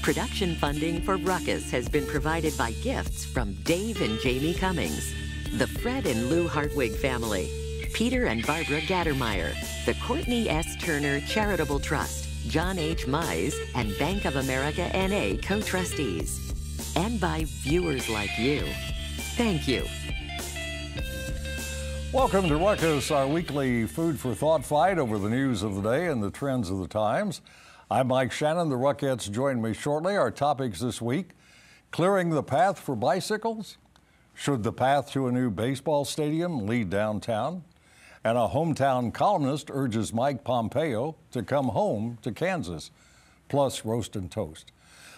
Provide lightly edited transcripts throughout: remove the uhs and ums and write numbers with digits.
Production funding for Ruckus has been provided by gifts from Dave and Jamie Cummings, the Fred and Lou Hartwig family, Peter and Barbara Gattermeyer, the Courtney S. Turner Charitable Trust, John H. Mize, and Bank of America N.A. co-trustees, and by viewers like you. Thank you. Welcome to Ruckus, our weekly food for thought fight over the news of the day and the trends of the times. I'm Mike Shannon. The Ruckettes join me shortly. Our topics this week: clearing the path for bicycles, should the path to a new baseball stadium lead downtown, and a hometown columnist urges Mike Pompeo to come home to Kansas, plus roast and toast.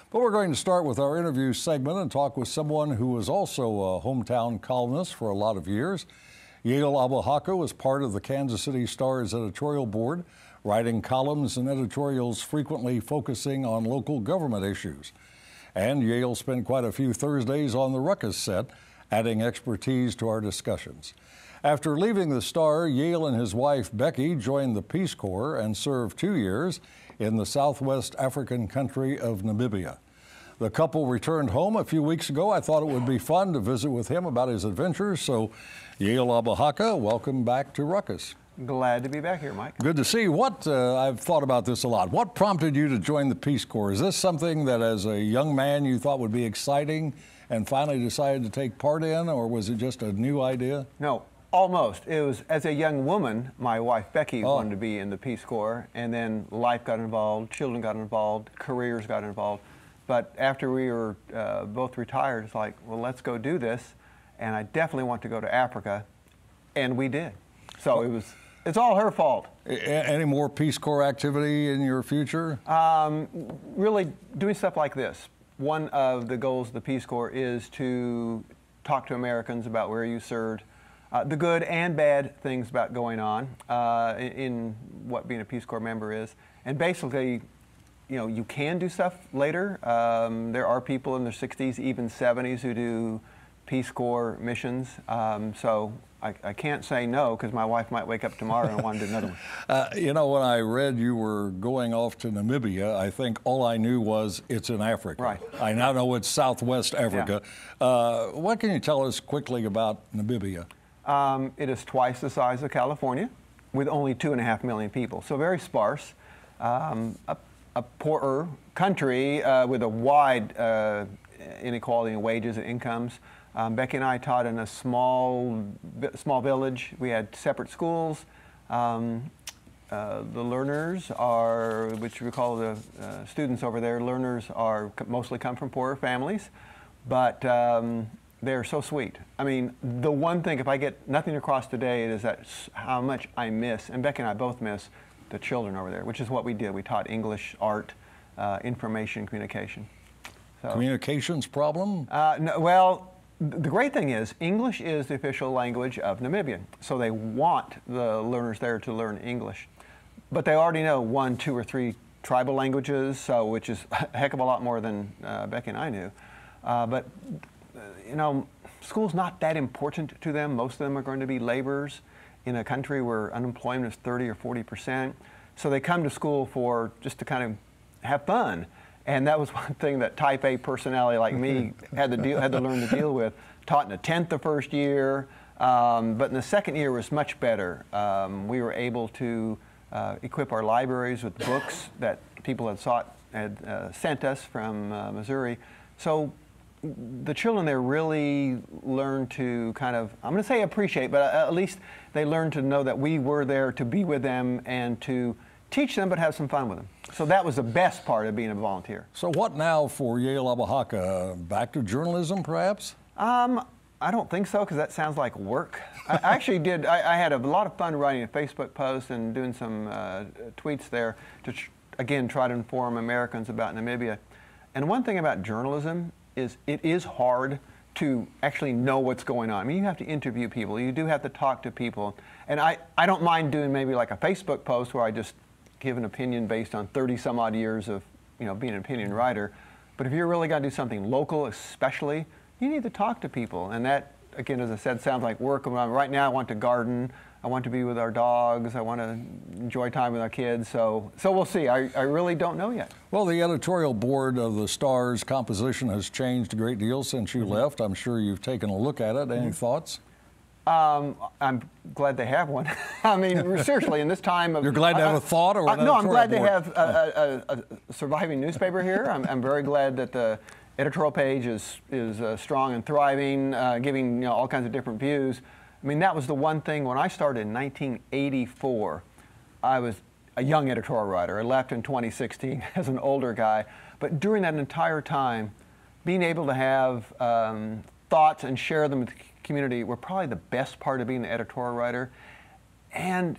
But we're going to start with our interview segment and talk with someone who was also a hometown columnist for a lot of years. Yael Abou-Hakka was part of the Kansas City Star's editorial board, writing columns and editorials frequently focusing on local government issues. And Yael spent quite a few Thursdays on the Ruckus set, adding expertise to our discussions. After leaving the Star, Yael and his wife Becky joined the Peace Corps and served 2 years in the southwest African country of Namibia. The couple returned home a few weeks ago. I thought it would be fun to visit with him about his adventures. So, Yael Abou-Hakka, welcome back to Ruckus. Glad to be back here, Mike. Good to see you. I've thought about this a lot. What prompted you to join the Peace Corps? Is this something that as a young man you thought would be exciting and finally decided to take part in, or was it just a new idea? No, almost. It was as a young woman, my wife Becky wanted to be in the Peace Corps, and then life got involved, children got involved, careers got involved. But after we were both retired, it's like, well, let's go do this. And I definitely want to go to Africa, and we did. So it's all her fault. Any more Peace Corps activity in your future? Really doing stuff like this. One of the goals of the Peace Corps is to talk to Americans about where you served, the good and bad things about going on in what being a Peace Corps member is. And basically, you know, you can do stuff later. There are people in their 60s, even 70s, who do Peace Corps missions. So I can't say no, because my wife might wake up tomorrow and want to do another one. You know, when I read you were going off to Namibia, I think all I knew was it's in Africa. Right. I now know it's Southwest Africa. Yeah. What can you tell us quickly about Namibia? It is twice the size of California, with only 2.5 million people, so very sparse. A poorer country with a wide inequality in wages and incomes. Becky and I taught in a small village. We had separate schools. The learners are, which we call the students over there, learners are mostly come from poorer families, but they're so sweet. I mean, the one thing, if I get nothing across today, is that how much I miss, and Becky and I both miss, the children over there, which is what we did. We taught English, art, information, communication. So, Communications problem? No, well, the great thing is English is the official language of Namibia, so they want the learners there to learn English. But they already know 1, 2, or 3 tribal languages, so which is a heck of a lot more than Becky and I knew. But you know, school's not that important to them. Most of them are going to be laborers in a country where unemployment is 30 or 40%. So they come to school for just to kind of have fun. And that was one thing that type A personality like me had to learn to deal with. Taught in the 10th the first year, but in the second year was much better. We were able to equip our libraries with books that people had sent us from Missouri. So the children there really learned to kind of, I'm going to say appreciate, but at least they learned to know that we were there to be with them and to teach them, but have some fun with them. So that was the best part of being a volunteer. So what now for Yael Abou-Hakka? Back to journalism, perhaps? I don't think so, because that sounds like work. I actually did. I had a lot of fun writing a Facebook post and doing some tweets there to, again, try to inform Americans about Namibia. And one thing about journalism is it is hard to actually know what's going on. I mean, you have to interview people. You do have to talk to people. And I don't mind doing maybe like a Facebook post where I just give an opinion based on 30-some-odd years of, you know, being an opinion writer. But if you're really going to do something local, especially, you need to talk to people. And that, again, as I said, sounds like work. Right now I want to garden. I want to be with our dogs. I want to enjoy time with our kids. So we'll see. I really don't know yet. Well, the editorial board of the Star's composition has changed a great deal since you left. I'm sure you've taken a look at it. Any thoughts? I'm glad they have one. I mean, seriously, in this time of... You're glad to have a thought or an No, I'm glad they board? have a surviving newspaper here. I'm very glad that the editorial page is strong and thriving, giving all kinds of different views. I mean, that was the one thing when I started in 1984. I was a young editorial writer. I left in 2016 as an older guy. But during that entire time, being able to have thoughts and share them with the community were probably the best part of being an editorial writer. And,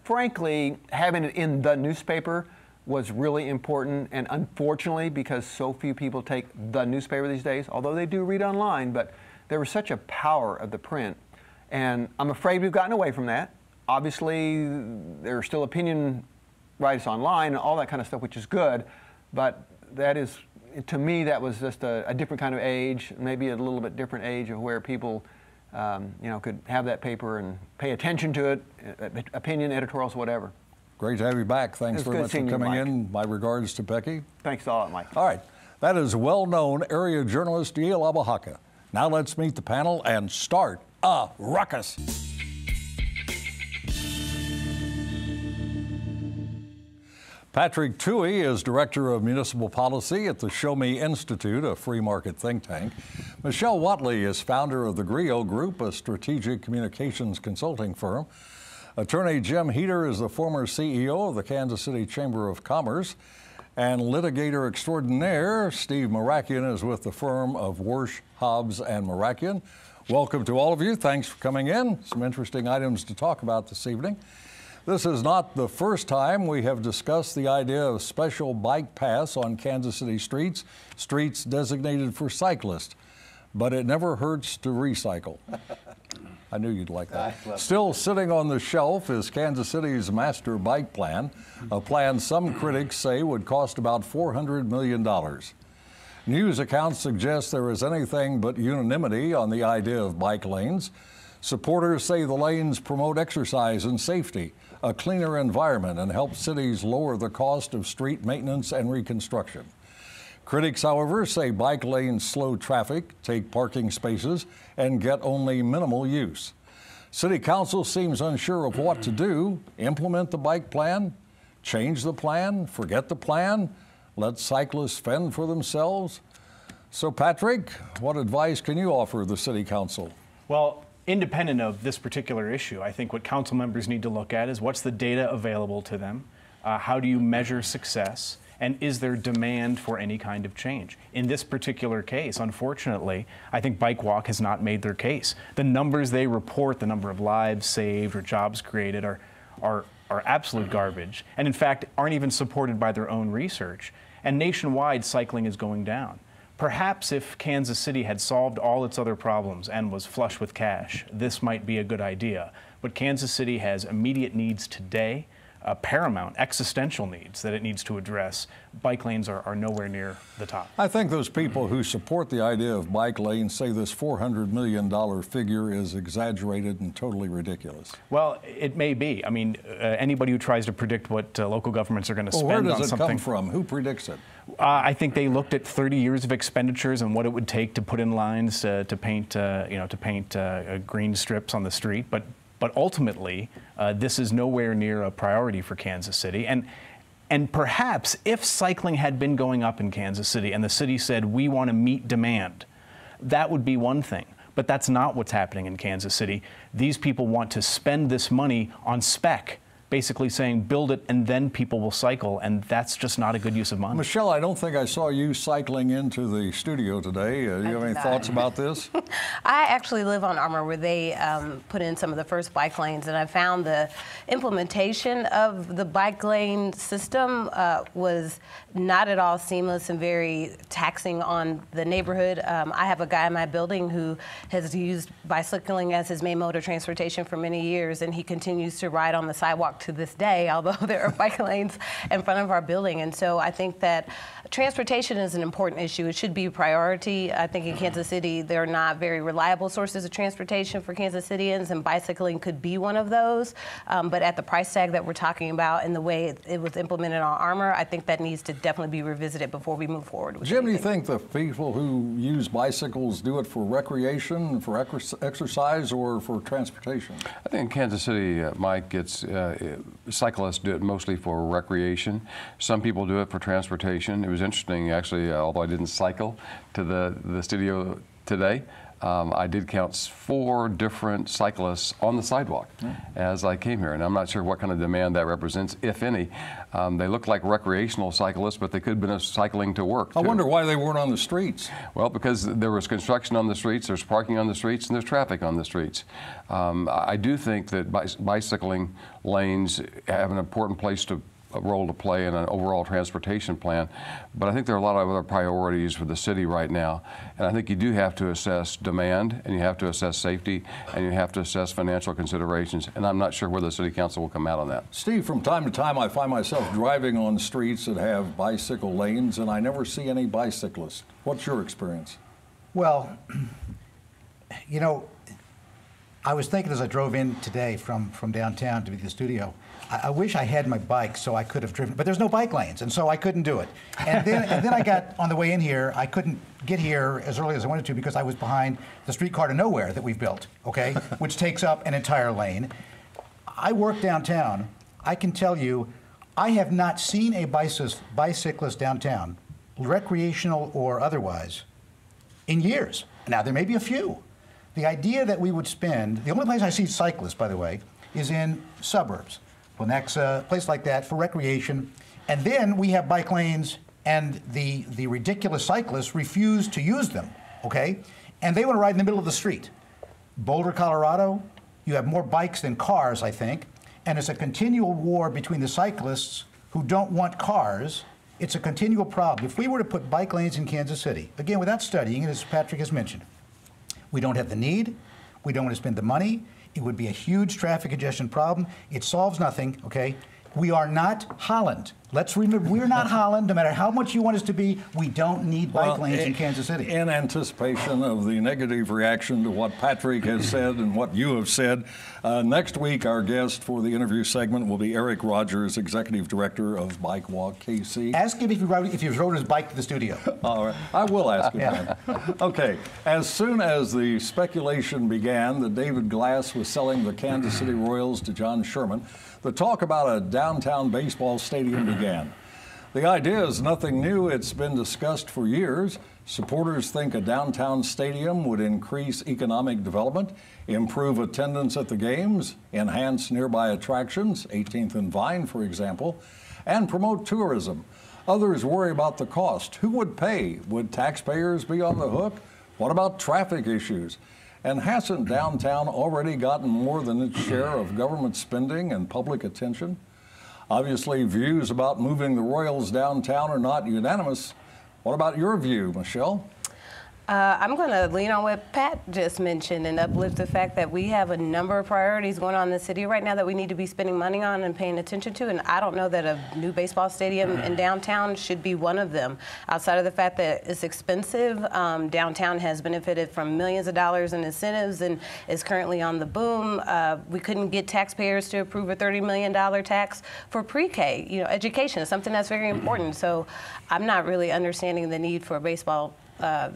frankly, having it in the newspaper was really important. And unfortunately, because so few people take the newspaper these days, although they do read online, but there was such a power of the print. And I'm afraid we've gotten away from that. Obviously, there are still opinion writers online and all that kind of stuff, which is good. But that is, to me, that was just a different kind of age, maybe a little bit different age of where people, could have that paper and pay attention to it, opinion, editorials, whatever. Great to have you back. Thanks very much for coming in. My regards to Becky. Thanks a lot, Mike. All right. That is well-known area journalist Yale Abahaka. Now let's meet the panel and start a ruckus. Patrick Tuohy is Director of Municipal Policy at the Show Me Institute, a free market think tank. Michelle Watley is founder of the Griot Group, a strategic communications consulting firm. Attorney Jim Heater is the former CEO of the Kansas City Chamber of Commerce. And litigator extraordinaire Steve Marakian is with the firm of Warsh, Hobbs, and Marakian. Welcome to all of you. Thanks for coming in. Some interesting items to talk about this evening. This is not the first time we have discussed the idea of special bike paths on Kansas City streets, streets designated for cyclists. But it never hurts to recycle. I knew you'd like that. Still sitting on the shelf is Kansas City's master bike plan, a plan some critics say would cost about $400 million. News accounts suggest there is anything but unanimity on the idea of bike lanes. Supporters say the lanes promote exercise and safety, a cleaner environment, and help cities lower the cost of street maintenance and reconstruction. Critics, however, say bike lanes slow traffic, take parking spaces, and get only minimal use. City Council seems unsure of what to do. Implement the bike plan? Change the plan? Forget the plan? Let cyclists fend for themselves? So, Patrick, what advice can you offer the City Council? Well, independent of this particular issue, I think what council members need to look at is what's the data available to them? How do you measure success? And is there demand for any kind of change? In this particular case, unfortunately, I think Bike Walk has not made their case. The numbers they report, the number of lives saved or jobs created, are absolute garbage, and in fact aren't even supported by their own research. And nationwide, cycling is going down. Perhaps if Kansas City had solved all its other problems and was flush with cash, this might be a good idea. But Kansas City has immediate needs today, paramount existential needs that it needs to address. Bike lanes are nowhere near the top. I think those people who support the idea of bike lanes say this $400 million figure is exaggerated and totally ridiculous. Well, it may be. I mean, anybody who tries to predict what local governments are going to spend on something. Where does it come from? Who predicts it? I think they looked at 30 years of expenditures and what it would take to put in lines to paint, green strips on the street. But ultimately, this is nowhere near a priority for Kansas City. And perhaps if cycling had been going up in Kansas City and the city said, we want to meet demand, that would be one thing. But that's not what's happening in Kansas City. These people want to spend this money on spec, basically saying build it and then people will cycle, and that's just not a good use of money. Michelle, I don't think I saw you cycling into the studio today. Do you have any thoughts about this? I actually live on Armour, where they put in some of the first bike lanes, and I found the implementation of the bike lane system was not at all seamless and very taxing on the neighborhood. I have a guy in my building who has used bicycling as his main mode of transportation for many years, and he continues to ride on the sidewalk sidewalk to this day, although there are bike lanes in front of our building. And so I think that transportation is an important issue. It should be a priority. I think in Kansas City, there are not very reliable sources of transportation for Kansas Cityans, and bicycling could be one of those. But at the price tag that we're talking about and the way it was implemented on Armour, I think that needs to definitely be revisited before we move forward with Jim, do you anything. think the people who use bicycles do it for recreation, for exercise, or for transportation? I think in Kansas City, Mike, cyclists do it mostly for recreation. Some people do it for transportation. It was interesting, actually, although I didn't cycle to the studio today, I did count 4 different cyclists on the sidewalk as I came here, and I'm not sure what kind of demand that represents, if any. They look like recreational cyclists, but they could have been cycling to work, too. I wonder why they weren't on the streets. Well, because there was construction on the streets, there's parking on the streets, and there's traffic on the streets. I do think that bicycling lanes have an important role to play in an overall transportation plan, but I think there are a lot of other priorities for the city right now, and I think you do have to assess demand, and you have to assess safety, and you have to assess financial considerations, and I'm not sure where the city council will come out on that. Steve, from time to time I find myself driving on streets that have bicycle lanes, and I never see any bicyclists. What's your experience? Well, you know, I was thinking as I drove in today from downtown to the studio, I wish I had my bike so I could have driven, but there's no bike lanes, and so I couldn't do it. And then I got on the way in here, I couldn't get here as early as I wanted to because I was behind the streetcar to nowhere that we've built, okay, which takes up an entire lane. I work downtown. I can tell you, I have not seen a bicyclist downtown, recreational or otherwise, in years. Now, there may be a few. The idea that we would spend, the only place I see cyclists, by the way, is in suburbs. Lenexa, a place like that for recreation. And then we have bike lanes, and the ridiculous cyclists refuse to use them, okay? And they want to ride in the middle of the street. Boulder, Colorado, you have more bikes than cars, I think, and it's a continual war between the cyclists who don't want cars. It's a continual problem. If we were to put bike lanes in Kansas City, again, without studying, and as Patrick has mentioned, we don't have the need, we don't want to spend the money, it would be a huge traffic congestion problem. It solves nothing, okay? We are not Holland. Let's remember, we're not Holland. No matter how much you want us to be, we don't need bike lanes in Kansas City. In anticipation of the negative reaction to what Patrick has said and what you have said, next week our guest for the interview segment will be Eric Rogers, Executive Director of Bike Walk KC. Ask him if he rode his bike to the studio. All right, I will ask him that. Okay, as soon as the speculation began that David Glass was selling the Kansas City Royals to John Sherman, the talk about a downtown baseball stadium began. The idea is nothing new. It's been discussed for years. Supporters think a downtown stadium would increase economic development, improve attendance at the games, enhance nearby attractions, 18th and Vine, for example, and promote tourism. Others worry about the cost. Who would pay? Would taxpayers be on the hook? What about traffic issues? And hasn't downtown already gotten more than its share of government spending and public attention? Obviously, views about moving the Royals downtown are not unanimous. What about your view, Michelle? I'm going to lean on what Pat just mentioned and uplift the fact that we have a number of priorities going on in the city right now that we need to be spending money on and paying attention to, and I don't know that a new baseball stadium in downtown should be one of them. Outside of the fact that it's expensive, downtown has benefited from millions of dollars in incentives and is currently on the boom. We couldn't get taxpayers to approve a $30 million tax for pre-K. You know, education is something that's very important, so I'm not really understanding the need for a baseball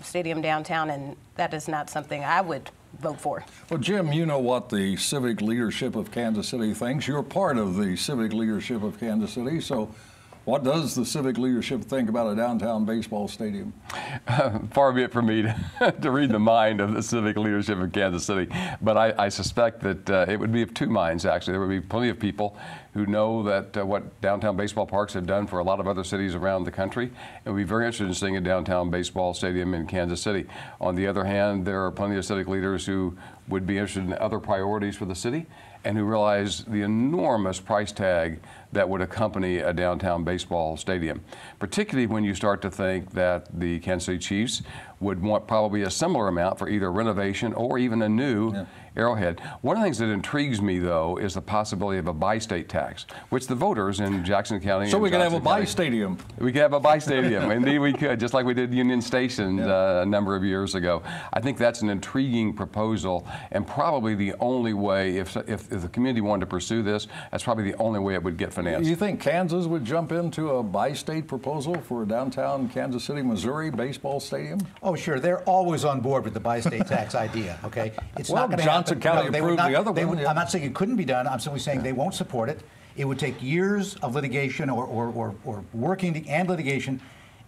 stadium downtown, and that is not something I would vote for. Well, Jim, you know what the civic leadership of Kansas City thinks. You're part of the civic leadership of Kansas City, so what does the civic leadership think about a downtown baseball stadium? Far be it from me to read the mind of the civic leadership of Kansas City, but I suspect that it would be of two minds, actually. There would be plenty of people who know that what downtown baseball parks have done for a lot of other cities around the country, and would be very interested in seeing a downtown baseball stadium in Kansas City. On the other hand, there are plenty of civic leaders who would be interested in other priorities for the city and who realize the enormous price tag that would accompany a downtown baseball stadium, particularly when you start to think that the Kansas City Chiefs would want probably a similar amount for either renovation or even a new Arrowhead. One of the things that intrigues me, though, is the possibility of a bi-state tax, which the voters in Jackson County. So we could have a bi-stadium. We could have a bi-stadium. Indeed, we could, just like we did Union Station a number of years ago. I think that's an intriguing proposal, and probably the only way, if the community wanted to pursue this, that's probably the only way it would get financed. You think Kansas would jump into a bi-state proposal for a downtown Kansas City, Missouri baseball stadium? Oh, sure. They're always on board with the bi-state tax idea, okay? It's Well, not going to Johnson County approved the other one, yeah. I'm not saying it couldn't be done. I'm simply saying they won't support it. It would take years of litigation or working and litigation.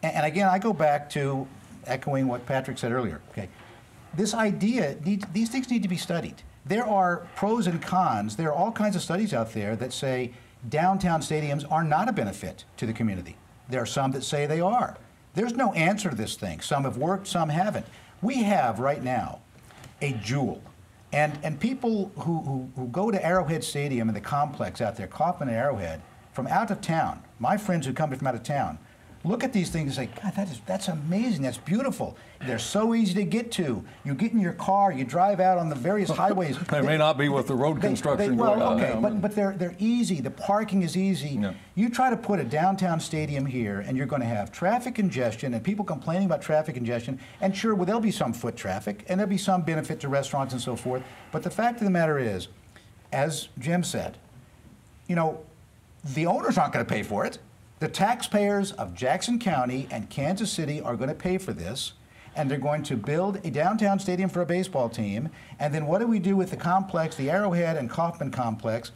And again, I go back to echoing what Patrick said earlier, okay? This idea, these things need to be studied. There are pros and cons. There are all kinds of studies out there that say downtown stadiums are not a benefit to the community. There are some that say they are. There's no answer to this thing. Some have worked, some haven't. We have right now a jewel. And people who go to Arrowhead Stadium and the complex out there, Kauffman and Arrowhead, from out of town, my friends who come from out of town, look at these things and say, God, that's amazing, that's beautiful. They're so easy to get to. You get in your car, you drive out on the various highways. They may not be with the road construction going on. Okay, but they're easy. The parking is easy. Yeah. You try to put a downtown stadium here, and you're going to have traffic congestion and people complaining about traffic congestion. And sure, well, there'll be some foot traffic, and there'll be some benefit to restaurants and so forth. But the fact of the matter is, as Jim said, you know, the owners aren't going to pay for it. The taxpayers of Jackson County and Kansas City are going to pay for this, and they're going to build a downtown stadium for a baseball team. And then what do we do with the complex, the Arrowhead and Kauffman complex?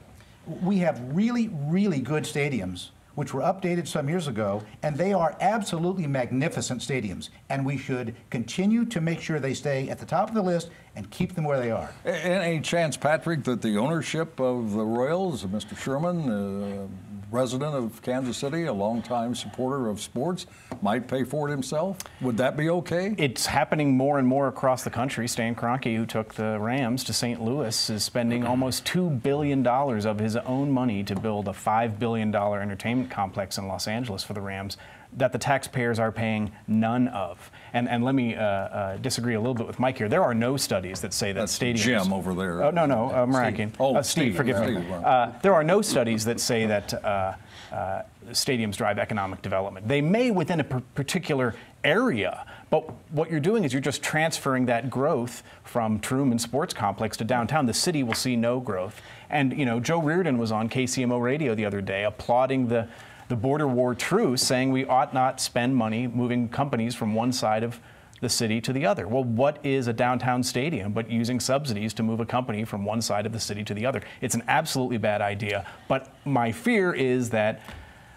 We have really, really good stadiums, which were updated some years ago, and they are absolutely magnificent stadiums. And we should continue to make sure they stay at the top of the list and keep them where they are. Any chance, Patrick, that the ownership of the Royals, Mr. Sherman, resident of Kansas City, a longtime supporter of sports, might pay for it himself? Would that be okay? It's happening more and more across the country. Stan Kroenke, who took the Rams to St. Louis, is spending almost $2 billion of his own money to build a $5 billion entertainment complex in Los Angeles for the Rams that the taxpayers are paying none of. And let me disagree a little bit with Mike here. There are no studies that say that stadiums... Jim over there. Oh, no, Marakian. Steve, forgive me. There are no studies that say that stadiums drive economic development. They may within a particular area, but what you're doing is you're just transferring that growth from Truman Sports Complex to downtown. The city will see no growth. And, you know, Joe Reardon was on KCMO radio the other day applauding the border war truce, saying we ought not spend money moving companies from one side of the city to the other. Well, what is a downtown stadium but using subsidies to move a company from one side of the city to the other? It's an absolutely bad idea. But my fear is that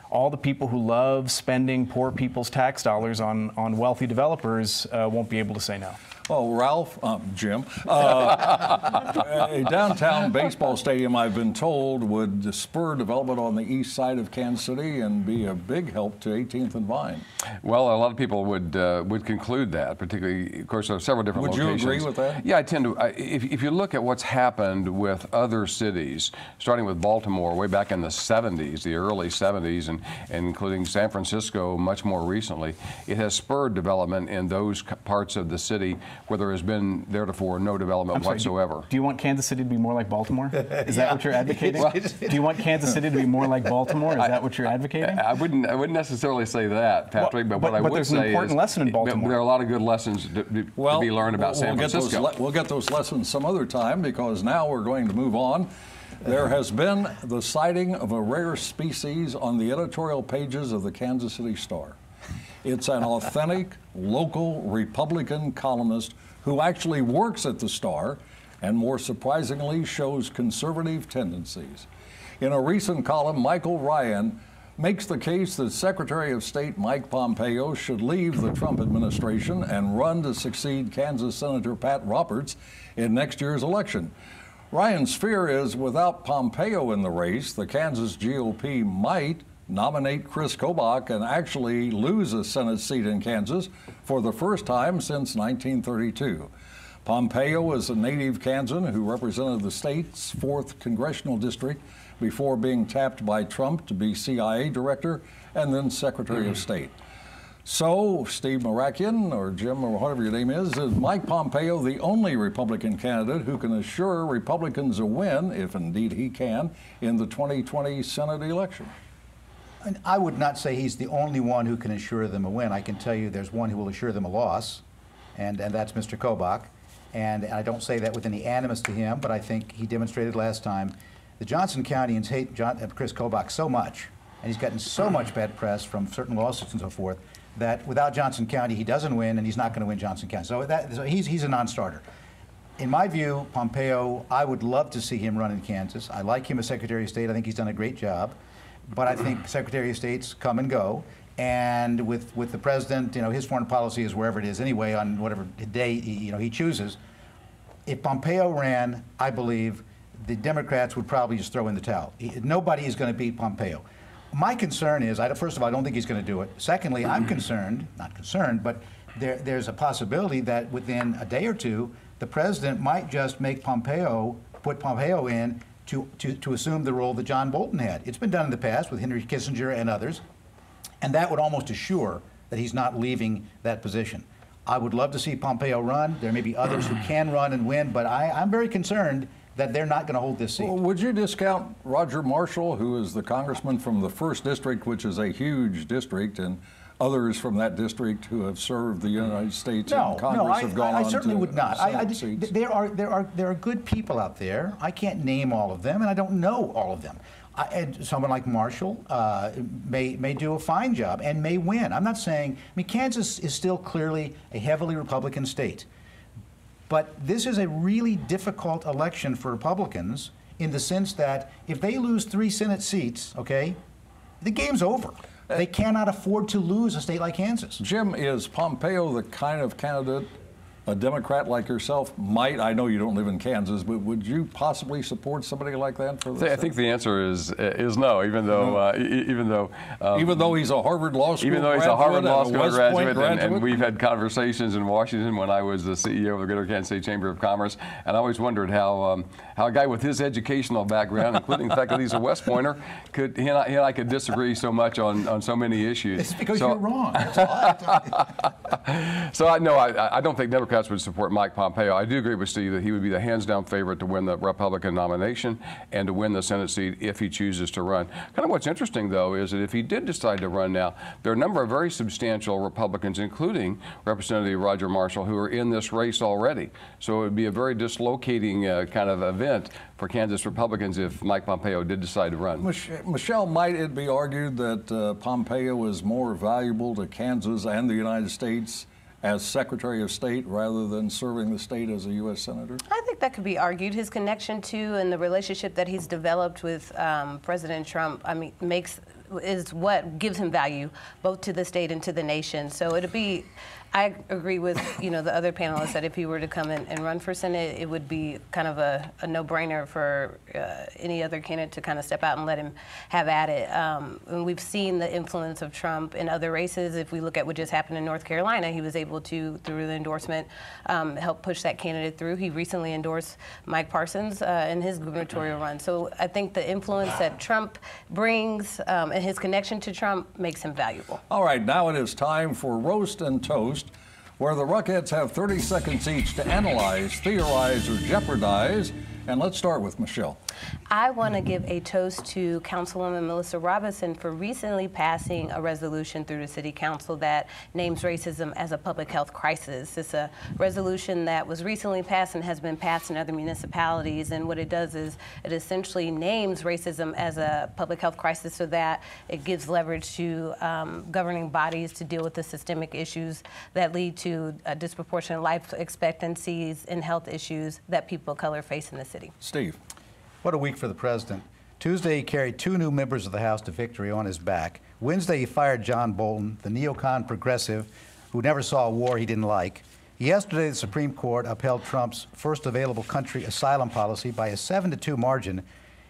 all the people who love spending poor people's tax dollars on wealthy developers won't be able to say no. Oh, Ralph, Jim, a downtown baseball stadium, I've been told, would spur development on the east side of Kansas City and be a big help to 18th and Vine. Well, a lot of people would conclude that, particularly, of course, there are several different locations. Would you agree with that? Yeah, I tend to. If you look at what's happened with other cities, starting with Baltimore way back in the 70s, the early 70s, and including San Francisco much more recently, it has spurred development in those parts of the city where there has been theretofore no development whatsoever. Do you want Kansas City to be more like Baltimore? Is that what you're advocating? Do you want Kansas City to be more like Baltimore? Is that what you're advocating? I wouldn't necessarily say that, Patrick, but what I would say is... But there's an important lesson in Baltimore. There are a lot of good lessons to be learned about San Francisco. We'll get those lessons some other time, because now we're going to move on. There has been the sighting of a rare species on the editorial pages of the Kansas City Star. It's an authentic, local Republican columnist who actually works at the Star and, more surprisingly, shows conservative tendencies. In a recent column, Michael Ryan makes the case that Secretary of State Mike Pompeo should leave the Trump administration and run to succeed Kansas Senator Pat Roberts in next year's election. Ryan's fear is, without Pompeo in the race, the Kansas GOP might nominate Chris Kobach and actually lose a Senate seat in Kansas for the first time since 1932. Pompeo is a native Kansan who represented the state's 4th congressional district before being tapped by Trump to be CIA director and then Secretary of State. So, Steve Marakian, or Jim, or whatever your name is Mike Pompeo the only Republican candidate who can assure Republicans a win, if indeed he can, in the 2020 Senate election? And I would not say he's the only one who can assure them a win. I can tell you there's one who will assure them a loss, and that's Mr. Kobach. And I don't say that with any animus to him, but I think he demonstrated last time the Johnson Countyans hate Chris Kobach so much, and he's gotten so much bad press from certain lawsuits and so forth, that without Johnson County, he doesn't win, and he's not going to win Johnson County. So he's a non-starter. In my view, Pompeo, I would love to see him run in Kansas. I like him as Secretary of State. I think he's done a great job. But I think Secretary of States come and go. And with the president, his foreign policy is wherever it is anyway, on whatever day he chooses. If Pompeo ran, I believe the Democrats would probably just throw in the towel. Nobody is going to beat Pompeo. My concern is, first of all, I don't think he's going to do it. Secondly, I'm concerned, not concerned, but there's a possibility that within a day or two, the president might just put Pompeo in to assume the role that John Bolton had. It's been done in the past with Henry Kissinger and others, and that would almost assure that he's not leaving that position. I would love to see Pompeo run. There may be others who can run and win, but I'm very concerned that they're not going to hold this seat. Well, would you discount Roger Marshall, who is the congressman from the 1st District, which is a huge district, and others from that district who have served the United States in Congress have gone on to certainly would not. seats? There are good people out there. I can't name all of them, and I don't know all of them. And someone like Marshall may do a fine job and may win. I'm not saying, Kansas is still clearly a heavily Republican state. But this is a really difficult election for Republicans in the sense that if they lose 3 Senate seats, okay, the game's over. They cannot afford to lose a state like Kansas. Jim, is Pompeo the kind of candidate a Democrat like yourself might? I know you don't live in Kansas, but would you possibly support somebody like that for the I think the answer is no, even though he's a Harvard Law School graduate, and we've had conversations in Washington when I was the CEO of the Greater Kansas City Chamber of Commerce, and I always wondered how a guy with his educational background, including the fact that he's a West Pointer, he and I could disagree so much on so many issues. It's because you're wrong. So I don't think Democrats would support Mike Pompeo. I do agree with Steve that he would be the hands-down favorite to win the Republican nomination and to win the Senate seat if he chooses to run. Kind of what's interesting, though, is that if he did decide to run now, there are a number of very substantial Republicans, including Representative Roger Marshall, who are in this race already. So it would be a very dislocating kind of event for Kansas Republicans if Mike Pompeo did decide to run. Michelle, might it be argued that Pompeo is more valuable to Kansas and the United States as Secretary of State rather than serving the state as a U.S. Senator? I think that could be argued. His connection to and the relationship that he's developed with President Trump, is what gives him value both to the state and to the nation. So it'd be, I agree with the other panelists that if he were to come in and run for Senate, it would be kind of a no-brainer for any other candidate to kind of step out and let him have at it. And we've seen the influence of Trump in other races. If we look at what just happened in North Carolina, he was able to, through the endorsement, help push that candidate through. He recently endorsed Mike Parsons in his gubernatorial run. So I think the influence that Trump brings and his connection to Trump makes him valuable. All right, now it is time for Roast and Toast, where the Ruckettes have 30 seconds each to analyze, theorize, or jeopardize. And let's start with Michelle. I want to give a toast to Councilwoman Melissa Robinson for recently passing a resolution through the City Council that names racism as a public health crisis. It's a resolution that was recently passed and has been passed in other municipalities, and what it does is it essentially names racism as a public health crisis so that it gives leverage to governing bodies to deal with the systemic issues that lead to disproportionate life expectancies and health issues that people of color face in the city. Steve. What a week for the president. Tuesday, he carried 2 new members of the House to victory on his back. Wednesday, he fired John Bolton, the neocon progressive who never saw a war he didn't like. Yesterday, the Supreme Court upheld Trump's first available country asylum policy by a 7-2 margin.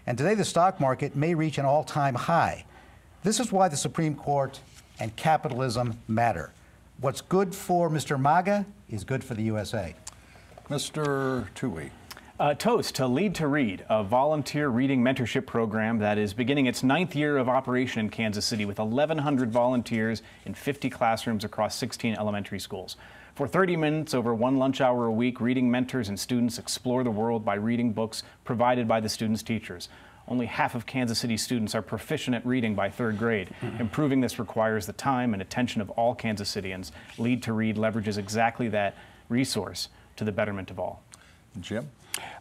And today, the stock market may reach an all-time high. This is why the Supreme Court and capitalism matter. What's good for Mr. MAGA is good for the USA. Mr. Toohey. Toast to Lead to Read, a volunteer reading mentorship program that is beginning its 9th year of operation in Kansas City with 1,100 volunteers in 50 classrooms across 16 elementary schools. For 30 minutes over 1 lunch hour a week, reading mentors and students explore the world by reading books provided by the students' teachers. Only half of Kansas City students are proficient at reading by 3rd grade. Improving this requires the time and attention of all Kansas Cityans. Lead to Read leverages exactly that resource to the betterment of all. Jim?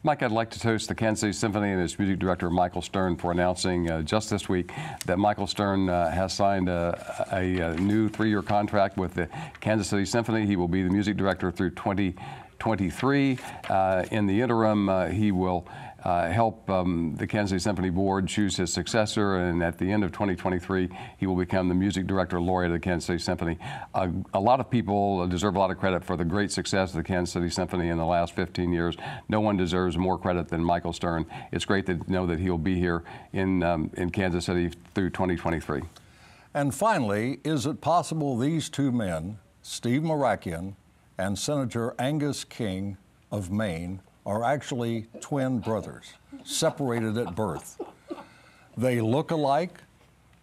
Mike, I'd like to toast the Kansas City Symphony and its music director, Michael Stern, for announcing just this week that Michael Stern has signed a new 3-year contract with the Kansas City Symphony. He will be the music director through 2023. In the interim, he will help the Kansas City Symphony Board choose his successor, and at the end of 2023, he will become the music director laureate of the Kansas City Symphony. A lot of people deserve a lot of credit for the great success of the Kansas City Symphony in the last 15 years. No one deserves more credit than Michael Stern. It's great to know that he'll be here in Kansas City through 2023. And finally, is it possible these two men, Steve Marakian and Senator Angus King of Maine, are actually twin brothers, separated at birth? They look alike.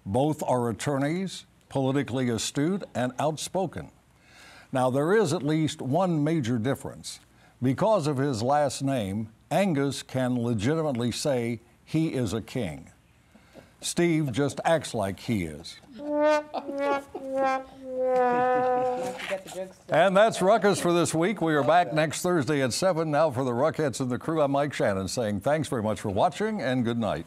Both are attorneys, politically astute, and outspoken. Now, there is at least one major difference. Because of his last name, Angus can legitimately say he is a king. Steve just acts like he is. And that's Ruckus for this week. We are back next Thursday at 7. Now for the Ruckettes and the crew, I'm Mike Shannon saying thanks very much for watching and good night.